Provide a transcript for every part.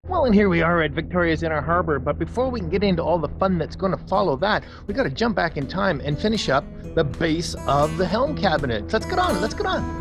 Well, and here we are at Victoria's Inner Harbor, but before we can get into all the fun that's going to follow that, we got to jump back in time and finish up the base of the helm cabinet. Let's get on, let's get on.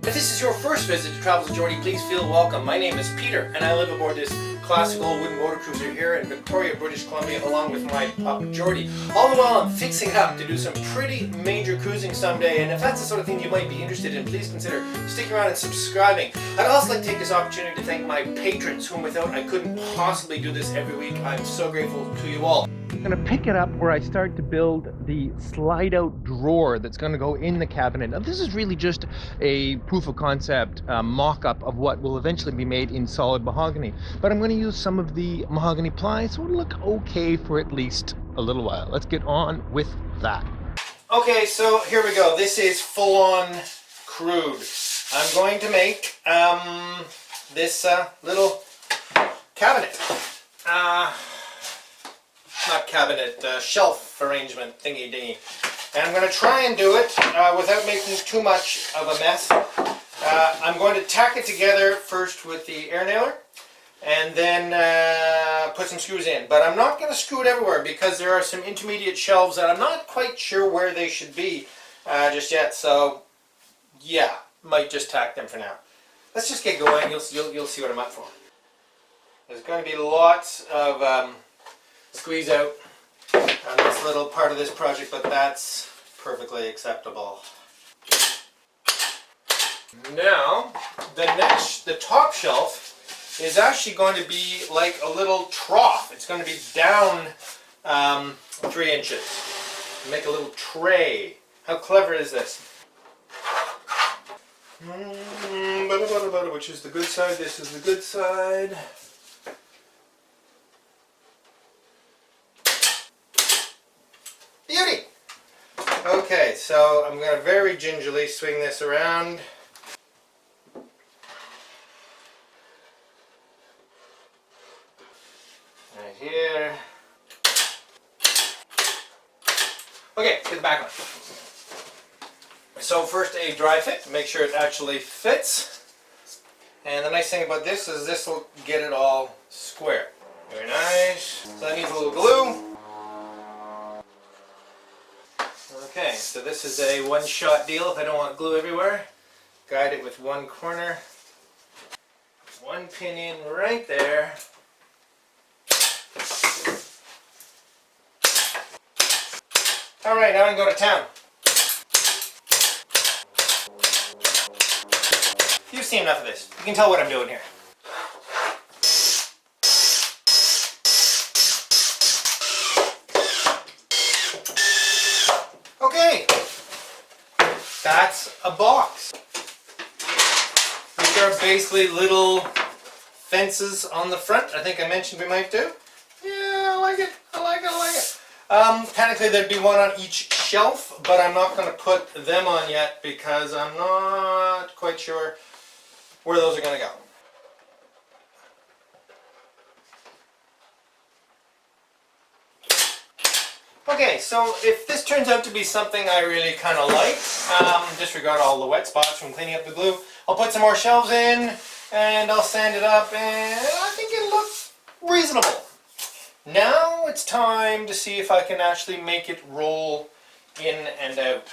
If this is your first visit to Travels with Geordie, please feel welcome. My name is Peter, and I live aboard this classic old wooden motor cruiser here in Victoria, British Columbia, along with my pup Geordie. All the while I'm fixing it up to do some pretty major cruising someday, and if that's the sort of thing you might be interested in, please consider sticking around and subscribing. I'd also like to take this opportunity to thank my patrons, whom without I couldn't possibly do this every week. I'm so grateful to you all. I'm going to pick it up where I start to build the slide-out drawer that's going to go in the cabinet. Now, this is really just a proof of concept mock-up of what will eventually be made in solid mahogany. But I'm going to use some of the mahogany ply, so it'll look okay for at least a little while. Let's get on with that. Okay, so here we go. This is full-on crude. I'm going to make this little cabinet. Not cabinet, shelf arrangement thingy dingy. And I'm going to try and do it without making too much of a mess. I'm going to tack it together first with the air nailer and then put some screws in. But I'm not going to screw it everywhere because there are some intermediate shelves that I'm not quite sure where they should be just yet. So yeah, might just tack them for now. Let's just get going. You'll see what I'm up for. There's going to be lots of squeeze out on this little part of this project, but that's perfectly acceptable. Now, the top shelf is actually going to be like a little trough. It's going to be down 3 inches. Make a little tray. How clever is this? Which is the good side? This is the good side. Beauty! Okay, so I'm going to very gingerly swing this around. Right here. Okay, get the back on. So first a dry fit, make sure it actually fits. And the nice thing about this is this will get it all square. Very nice. So that needs a little glue. Okay, so this is a one-shot deal if I don't want glue everywhere. Guide it with one corner. One pin in right there. Alright, now I can go to town. You've seen enough of this. You can tell what I'm doing here. Okay, that's a box. These are basically little fences on the front. I think I mentioned we might do. Yeah, I like it. I like it. I like it. Technically there'd be one on each shelf, but I'm not going to put them on yet because I'm not quite sure where those are going to go. Okay, so if this turns out to be something I really kind of like, disregard all the wet spots from cleaning up the glue, I'll put some more shelves in and I'll sand it up and I think it'll look reasonable. Now it's time to see if I can actually make it roll in and out.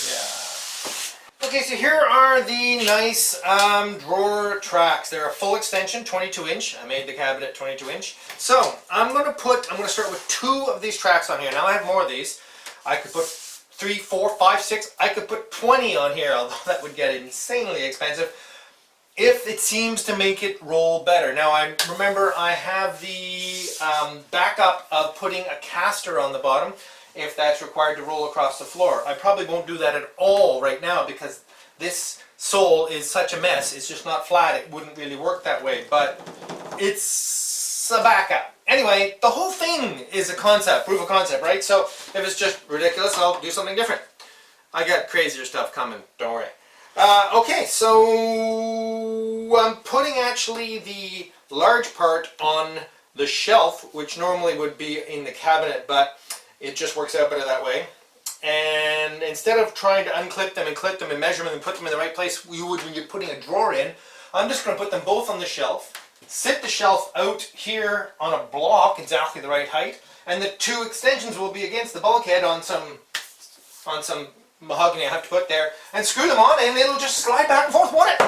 Yeah. Okay, so here are the nice drawer tracks. They're a full extension, 22 inch. I made the cabinet 22 inch. So I'm going to start with 2 of these tracks on here. Now I have more of these. I could put 3, 4, 5, 6. I could put 20 on here, although that would get insanely expensive if it seems to make it roll better. Now remember I have the backup of putting a caster on the bottom if that's required to roll across the floor. I probably won't do that at all right now because this sole is such a mess. It's just not flat. It wouldn't really work that way, but it's a backup. Anyway, the whole thing is a concept, proof of concept, right? So if it's just ridiculous, I'll do something different. I got crazier stuff coming, don't worry. Okay, so I'm putting actually the large part on the shelf, which normally would be in the cabinet, but It just works out better that way. And instead of trying to unclip them and clip them and measure them and put them in the right place you would when you're putting a drawer in, I'm just going to put them both on the shelf, sit the shelf out here on a block exactly the right height, and the two extensions will be against the bulkhead on some mahogany I have to put there, and screw them on and it'll just slide back and forth, won't it?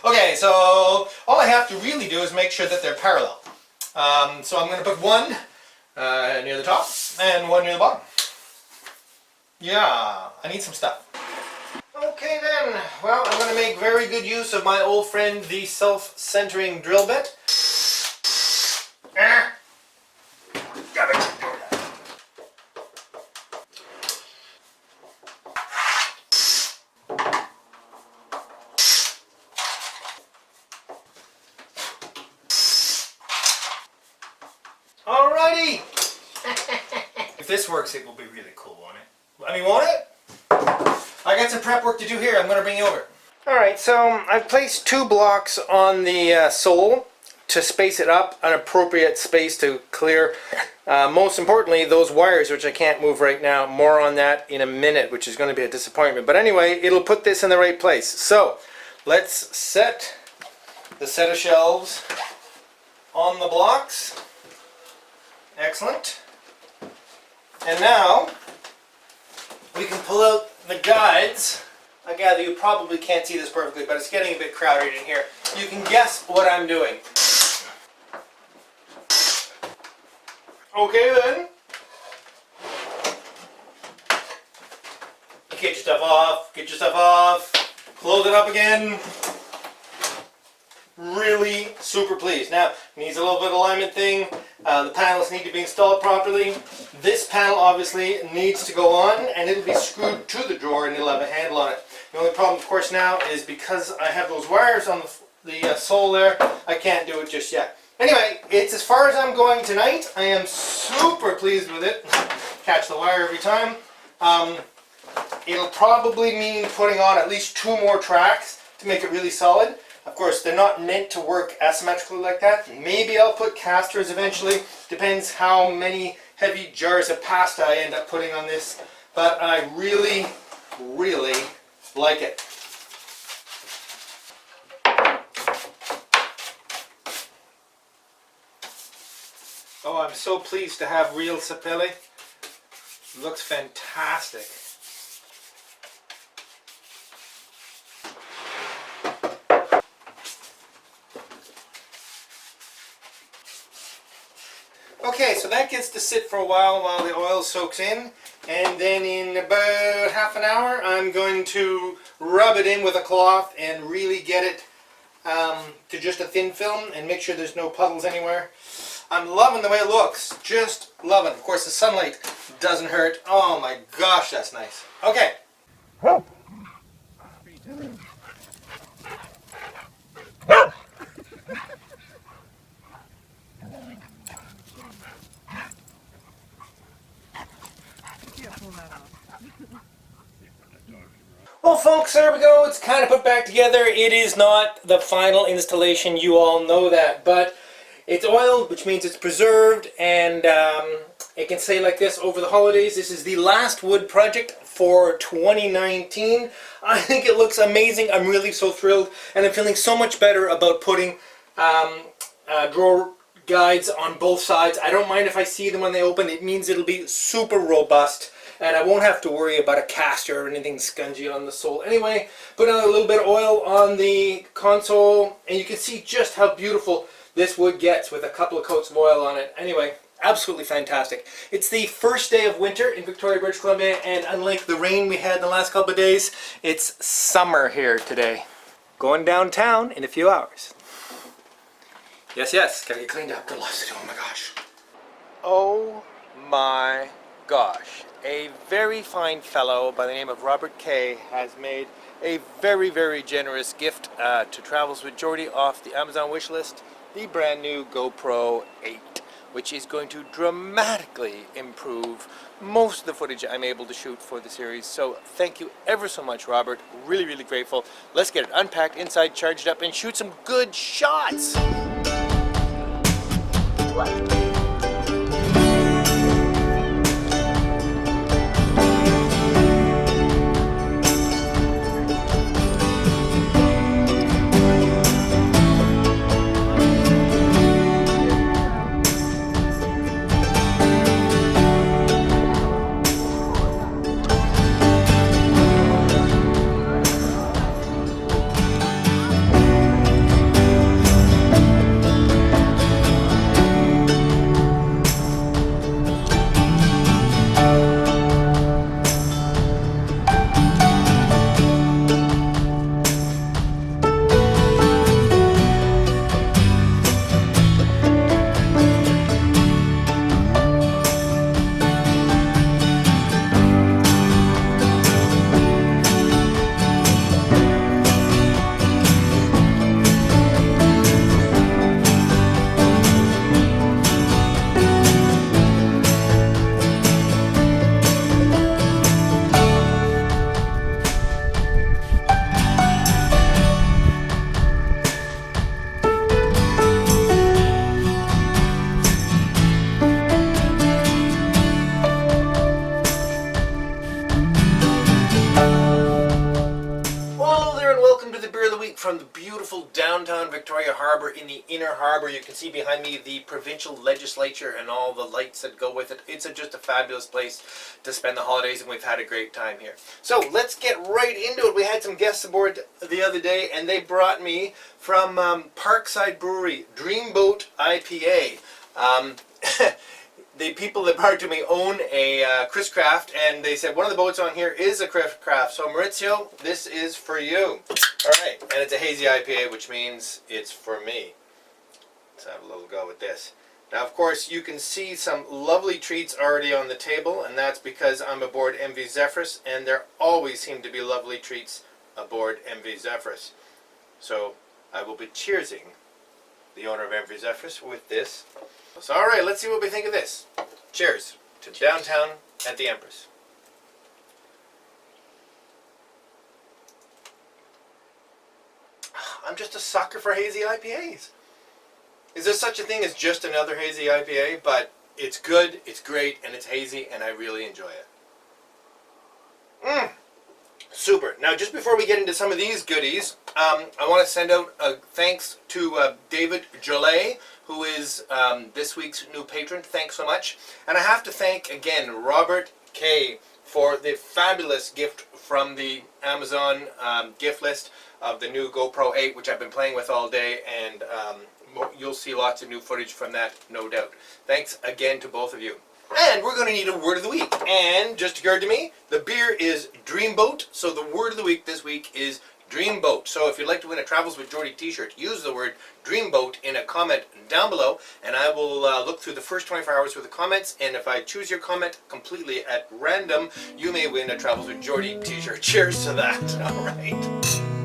Okay, so all I have to really do is make sure that they're parallel. So I'm going to put one near the top and one near the bottom. Yeah, I need some stuff. Okay then, well, I'm going to make very good use of my old friend the self-centering drill bit. Alrighty! If this works, it will be really cool, won't it? I mean, won't it? I got some prep work to do here. I'm going to bring you over. Alright, so I've placed 2 blocks on the sole to space it up, an appropriate space to clear. Most importantly, those wires, which I can't move right now. More on that in a minute, which is going to be a disappointment. But anyway, it'll put this in the right place. So, let's set the set of shelves on the blocks. Excellent. And now, we can pull out the guides. I gather you probably can't see this perfectly, but it's getting a bit crowded in here. You can guess what I'm doing. Okay then. Get your stuff off, get your stuff off, close it up again. Really super pleased. Now, it needs a little bit of alignment thing. The panels need to be installed properly. This panel obviously needs to go on, and it'll be screwed to the drawer and it'll have a handle on it. The only problem, of course, now is because I have those wires on the sole there, I can't do it just yet. Anyway, it's as far as I'm going tonight. I am super pleased with it. Catch the wire every time. It'll probably mean putting on at least 2 more tracks to make it really solid. Of course, they're not meant to work asymmetrically like that. Maybe I'll put casters eventually. Depends how many heavy jars of pasta I end up putting on this. But I really, really like it. Oh, I'm so pleased to have real sapele. Looks fantastic. Okay, so that gets to sit for a while the oil soaks in, and then in about half an hour I'm going to rub it in with a cloth and really get it to just a thin film and make sure there's no puddles anywhere. I'm loving the way it looks, just loving it. Of course the sunlight doesn't hurt. Oh my gosh, that's nice. Okay. Well folks, there we go. It's kind of put back together. It is not the final installation, you all know that, but it's oiled, which means it's preserved, and it can say like this over the holidays. This is the last wood project for 2019. I think it looks amazing. I'm really so thrilled, and I'm feeling so much better about putting drawer guides on both sides. I don't mind if I see them when they open. It means it'll be super robust, and I won't have to worry about a caster or anything scungy on the sole. Anyway, put a little bit of oil on the console, and you can see just how beautiful this wood gets with a couple of coats of oil on it. Anyway, absolutely fantastic. It's the first day of winter in Victoria, British Columbia, and unlike the rain we had in the last couple of days, it's summer here today. Going downtown in a few hours. Yes, yes, gotta get cleaned up. Got lots to do, oh my gosh. Oh my gosh. A very fine fellow by the name of Robert K. has made a very, very generous gift to Travels with Geordie off the Amazon wish list, the brand new GoPro 8, which is going to dramatically improve most of the footage I'm able to shoot for the series. So thank you ever so much, Robert. Really, really grateful. Let's get it unpacked, inside, charged up, and shoot some good shots. from the beautiful downtown Victoria Harbour in the inner harbour. You can see behind me the provincial legislature and all the lights that go with it. It's just a fabulous place to spend the holidays, and we've had a great time here. So let's get right into it. We had some guests aboard the other day, and they brought me from Parkside Brewery Dreamboat IPA. The people that brought it to me own a Chris Craft, and they said one of the boats on here is a Chris Craft. So Maurizio, this is for you. All right, and it's a hazy IPA, which means it's for me. Let's have a little go with this. Now, of course, you can see some lovely treats already on the table, and that's because I'm aboard MV Zephyrus, and there always seem to be lovely treats aboard MV Zephyrus. So I will be cheersing the owner of MV Zephyrus with this. So, all right, let's see what we think of this. Cheers to downtown at the Empress. I'm just a sucker for hazy IPAs. Is there such a thing as just another hazy IPA? But it's good, it's great, and it's hazy, and I really enjoy it. Super. Now, just before we get into some of these goodies, I want to send out a thanks to David Jolet, who is this week's new patron. Thanks so much. And I have to thank, again, Robert K. for the fabulous gift from the Amazon gift list of the new GoPro 8, which I've been playing with all day, and you'll see lots of new footage from that, no doubt. Thanks again to both of you. And we're going to need a word of the week. And just occurred to me, the beer is Dreamboat, so the word of the week this week is Dreamboat. So if you'd like to win a Travels With Geordie t-shirt, use the word Dreamboat in a comment down below, and I will look through the first 24 hours with the comments, and if I choose your comment completely at random, you may win a Travels With Geordie t-shirt. Cheers to that. All right.